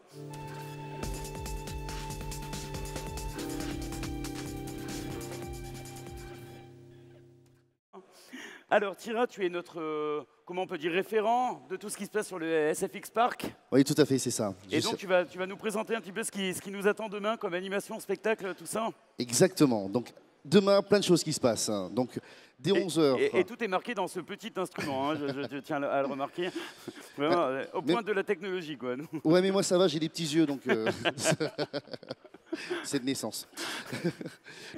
Alors Tira, tu es notre, comment on peut dire, référent de tout ce qui se passe sur le SFX Park. Oui, tout à fait, c'est ça. Et donc tu vas nous présenter un petit peu ce qui nous attend demain comme animation, spectacle, tout ça. Exactement. Donc demain, plein de choses qui se passent. Hein. Donc dès 11h. Et tout est marqué dans ce petit instrument, hein, je tiens à le remarquer. Vraiment, au point de la technologie, quoi. Ouais, mais moi ça va, j'ai des petits yeux, donc c'est de naissance.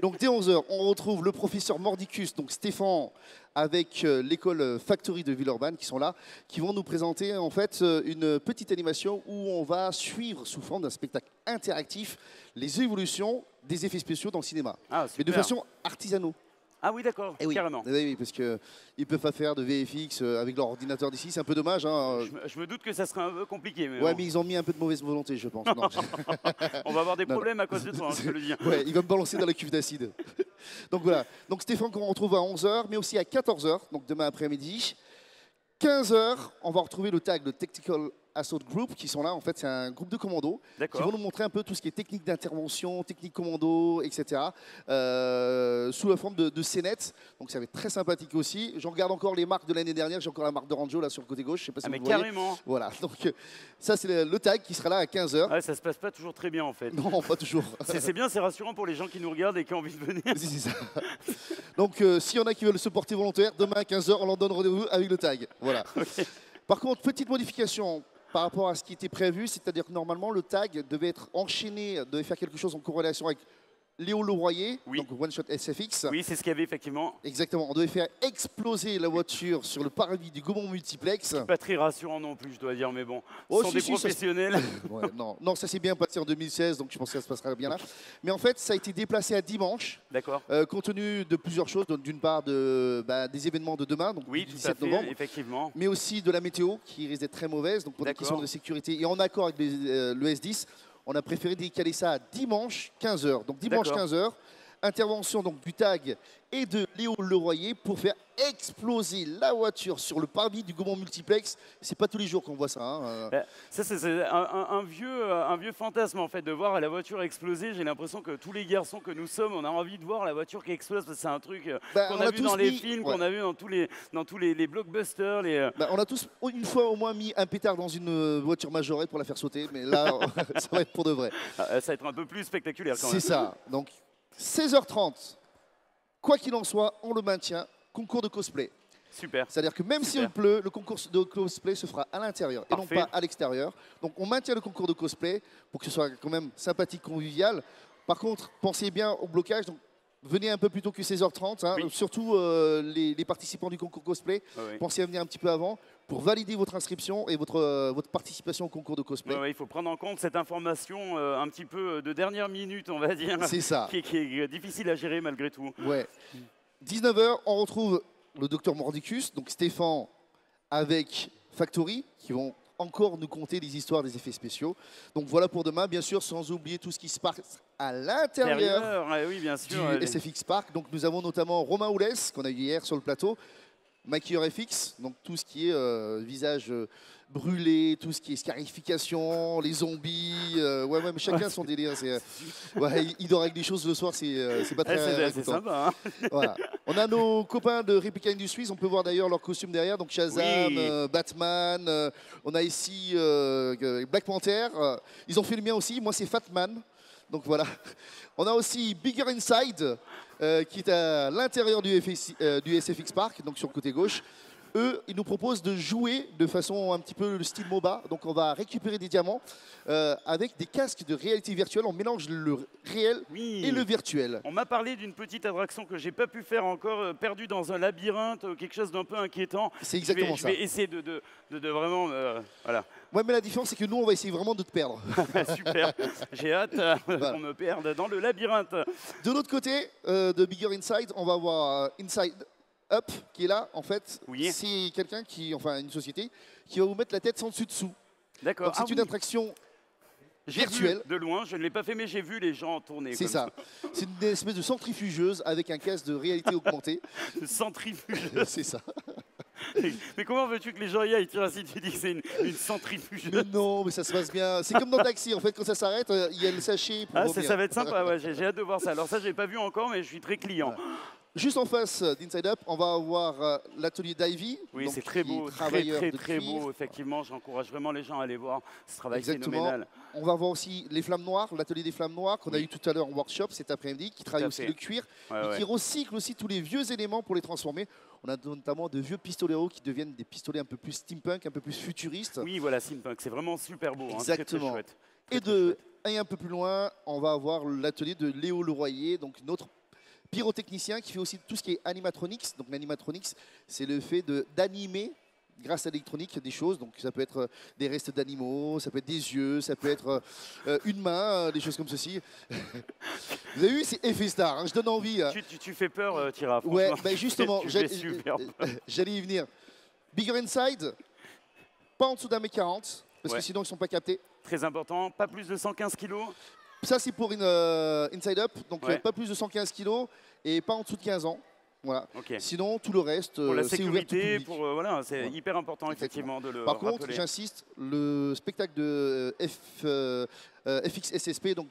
Donc dès 11h, on retrouve le professeur Mordicus, donc Stéphane, avec l'école Factory de Villeurbanne qui sont là, qui vont nous présenter en fait une petite animation où on va suivre sous forme d'un spectacle interactif les évolutions des effets spéciaux dans le cinéma, mais de façon artisanale. Ah oui, d'accord, carrément. Oui, parce qu'ils ne peuvent pas faire de VFX avec leur ordinateur d'ici, c'est un peu dommage. Hein. Je me doute que ça serait un peu compliqué. Mais ouais, bon. mais ils ont mis un peu de mauvaise volonté, je pense. On va avoir des problèmes à cause de toi, hein, je te le dis. Ouais, il va me balancer dans la cuve d'acide. Donc voilà, donc Stéphane qu'on retrouve à 11h, mais aussi à 14h, donc demain après-midi. 15h, on va retrouver le tag, le Tactical Assault Group, qui sont là. En fait, c'est un groupe de commandos qui vont nous montrer un peu tout ce qui est technique d'intervention, technique commando, etc. Sous la forme de scénettes. Donc, ça va être très sympathique aussi. Je regarde encore les marques de l'année dernière. J'ai encore la marque de Ranjo là sur le côté gauche. Je sais pas si vous voyez. Carrément. Voilà. Donc, ça, c'est le tag qui sera là à 15h. Ouais, ça se passe pas toujours très bien, en fait. Non, pas toujours. C'est bien, c'est rassurant pour les gens qui nous regardent et qui ont envie de venir. C'est ça. Donc, s'il y en a qui veulent se porter volontaire, demain à 15h, on leur donne rendez-vous avec le tag. Voilà. Okay. Par contre, petite modification par rapport à ce qui était prévu, c'est-à-dire que normalement, le tag devait être enchaîné, devait faire quelque chose en corrélation avec Léo Leroyer, donc One Shot SFX. Oui, c'est ce qu'il y avait effectivement. Exactement, on devait faire exploser la voiture sur le parvis du Gaumont Multiplex. Pas très rassurant non plus, je dois dire, mais bon, ce sont des professionnels. Ouais, non, ça s'est bien passé en 2016, donc je pense que ça se passera bien là. Mais en fait, ça a été déplacé à dimanche. D'accord. Compte tenu de plusieurs choses, d'une part des événements de demain, donc oui, le 17 novembre, effectivement. Mais aussi de la météo qui risque d'être très mauvaise, donc pour des questions de sécurité et en accord avec le S10. On a préféré décaler ça à dimanche 15h. Donc dimanche 15h, Intervention donc du tag et de Léo Leroyer pour faire exploser la voiture sur le parvis du Gaumont Multiplex. C'est pas tous les jours qu'on voit ça. Hein. Ça, c'est un vieux fantasme, en fait, de voir la voiture exploser. J'ai l'impression que tous les garçons que nous sommes, on a envie de voir la voiture qui explose, parce que c'est un truc qu'on a vu dans les films, qu'on a vu dans tous les blockbusters. On a tous une fois au moins mis un pétard dans une voiture majorée pour la faire sauter, mais là, ça va être pour de vrai. Ça va être un peu plus spectaculaire quand même. C'est ça. Donc, 16h30, quoi qu'il en soit, on le maintient. Concours de cosplay. Super. C'est-à-dire que même s'il pleut, le concours de cosplay se fera à l'intérieur et non pas à l'extérieur. Donc on maintient le concours de cosplay pour que ce soit quand même sympathique, convivial. Par contre, pensez bien au blocage. Donc, venez un peu plus tôt que 16h30. Hein. Oui. Surtout les participants du concours cosplay. Oui. Pensez à venir un petit peu avant pour valider votre inscription et votre participation au concours de cosplay. Il faut prendre en compte cette information un petit peu de dernière minute, on va dire. C'est ça. Qui est difficile à gérer malgré tout. Ouais. 19h, on retrouve le docteur Mordicus, donc Stéphane avec Factory, qui vont encore nous conter les histoires des effets spéciaux. Donc voilà pour demain, bien sûr, sans oublier tout ce qui se passe à l'intérieur oui, bien sûr, du SFX Park. Donc nous avons notamment Romain Oulès, qu'on a eu hier sur le plateau, maquilleur FX, donc tout ce qui est visage brûlé, tout ce qui est scarification, les zombies, mais chacun son délire. Il dort avec des choses le soir, c'est pas très c'est sympa. Hein. Voilà. On a nos copains de Replica Industries, on peut voir d'ailleurs leurs costumes derrière, donc Shazam, Batman, on a ici Black Panther, ils ont fait le mien aussi, moi c'est Fatman. Donc voilà. On a aussi Bigger Inside, qui est à l'intérieur du SFX Park, donc sur le côté gauche. Eux, ils nous proposent de jouer de façon un petit peu le style MOBA. Donc on va récupérer des diamants avec des casques de réalité virtuelle. On mélange le réel et le virtuel. On m'a parlé d'une petite attraction que j'ai pas pu faire encore, perdu dans un labyrinthe, quelque chose d'un peu inquiétant. C'est exactement ça. Je vais essayer de vraiment... voilà. Ouais, mais la différence, c'est que nous, on va essayer vraiment de te perdre. Super. J'ai hâte qu'on me perde dans le labyrinthe. De l'autre côté de Bigger Inside, on va avoir Inside Up qui est là. En fait, c'est quelqu'un une société qui va vous mettre la tête sans dessus-dessous. D'accord. C'est une attraction virtuelle. De loin, je ne l'ai pas fait, mais j'ai vu les gens tourner. C'est ça. C'est une espèce de centrifugeuse avec un casque de réalité augmentée. Centrifugeuse. C'est ça. Mais comment veux-tu que les gens y aillent? Si tu dis que c'est une centrifugeuse. Mais non, mais ça se passe bien. C'est comme dans Taxi, en fait, quand ça s'arrête, il y a le sachet pour ça va être sympa, j'ai hâte de voir ça. Alors ça, j'ai pas vu encore, mais je suis très client. Voilà. Juste en face d'Inside Up, on va avoir l'atelier d'Ivy. Oui, c'est très beau, très beau. Effectivement, j'encourage vraiment les gens à aller voir ce travail phénoménal. On va voir aussi les Flammes Noires, l'atelier des Flammes Noires qu'on a eu tout à l'heure en workshop cet après-midi, qui travaille aussi le cuir et qui recycle aussi tous les vieux éléments pour les transformer. On a notamment de vieux pistoleros qui deviennent des pistolets un peu plus steampunk, un peu plus futuristes. Oui, voilà, steampunk, c'est vraiment super beau. Exactement. Hein, très chouette. Et un peu plus loin, on va avoir l'atelier de Léo Leroyer, donc notre pyrotechnicien qui fait aussi tout ce qui est animatronics. Donc l'animatronics, c'est le fait d'animer grâce à l'électronique des choses. Donc ça peut être des restes d'animaux, ça peut être des yeux, ça peut être une main, des choses comme ceci. Vous avez vu, c'est effet star, hein, je donne envie. Hein. Tu fais peur, Tira. Ouais, ben justement, j'allais y venir. Bigger Inside, pas en dessous d'un mètre 40, parce que sinon ils ne sont pas captés. Très important, pas plus de 115 kilos. Ça, c'est pour une Inside Up, donc pas plus de 115 kilos et pas en dessous de 15 ans. Voilà. Sinon, tout le reste, c'est ouvert tout public. C'est hyper important, effectivement, de le Par contre, j'insiste, le spectacle de FX SSP, donc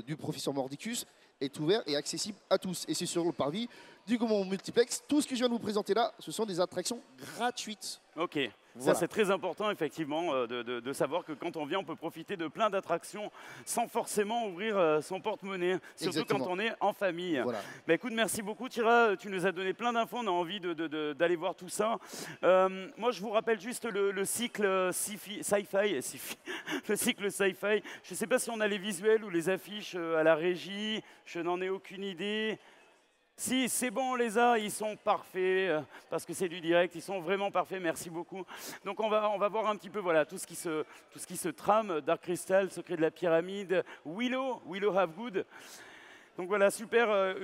du professeur Mordicus, est ouvert et accessible à tous. Et c'est sur le parvis du Gaumont Multiplex. Tout ce que je viens de vous présenter là, ce sont des attractions gratuites. Ok. Voilà. Ça, c'est très important, effectivement, de savoir que quand on vient, on peut profiter de plein d'attractions sans forcément ouvrir son porte-monnaie, surtout quand on est en famille. Voilà. Bah, écoute, merci beaucoup, Tira. Tu nous as donné plein d'infos. On a envie d'aller voir tout ça. Moi, je vous rappelle juste le cycle sci-fi. Le cycle sci-fi. Je ne sais pas si on a les visuels ou les affiches à la régie. Je n'en ai aucune idée. Si, c'est bon, on les a, ils sont parfaits, parce que c'est du direct, ils sont vraiment parfaits, merci beaucoup. Donc on va voir un petit peu tout ce qui se trame, Dark Crystal, Secret de la Pyramide, Willow Have Good. Donc voilà, super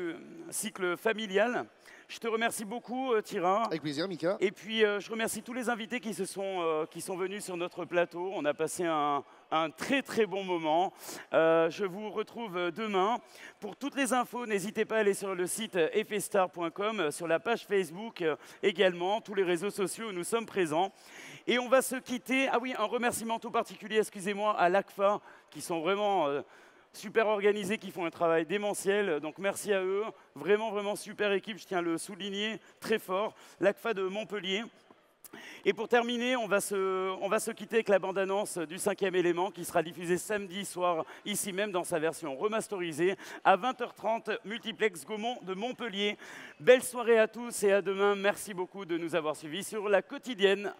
cycle familial. Je te remercie beaucoup, Tyrin. Avec plaisir, Mika. Et puis, je remercie tous les invités qui sont venus sur notre plateau. On a passé un très, très bon moment. Je vous retrouve demain. Pour toutes les infos, n'hésitez pas à aller sur le site effestar.com, sur la page Facebook également, tous les réseaux sociaux où nous sommes présents. Et on va se quitter. Ah oui, un remerciement tout particulier, excusez-moi, à l'ACFA, qui sont vraiment... super organisés, qui font un travail démentiel. Donc merci à eux. Vraiment, vraiment super équipe. Je tiens à le souligner très fort. L'ACFA de Montpellier. Et pour terminer, on va se quitter avec la bande-annonce du 5e élément qui sera diffusée samedi soir, ici même dans sa version remasterisée, à 20h30, Multiplex Gaumont de Montpellier. Belle soirée à tous et à demain. Merci beaucoup de nous avoir suivis sur La Quotidienne.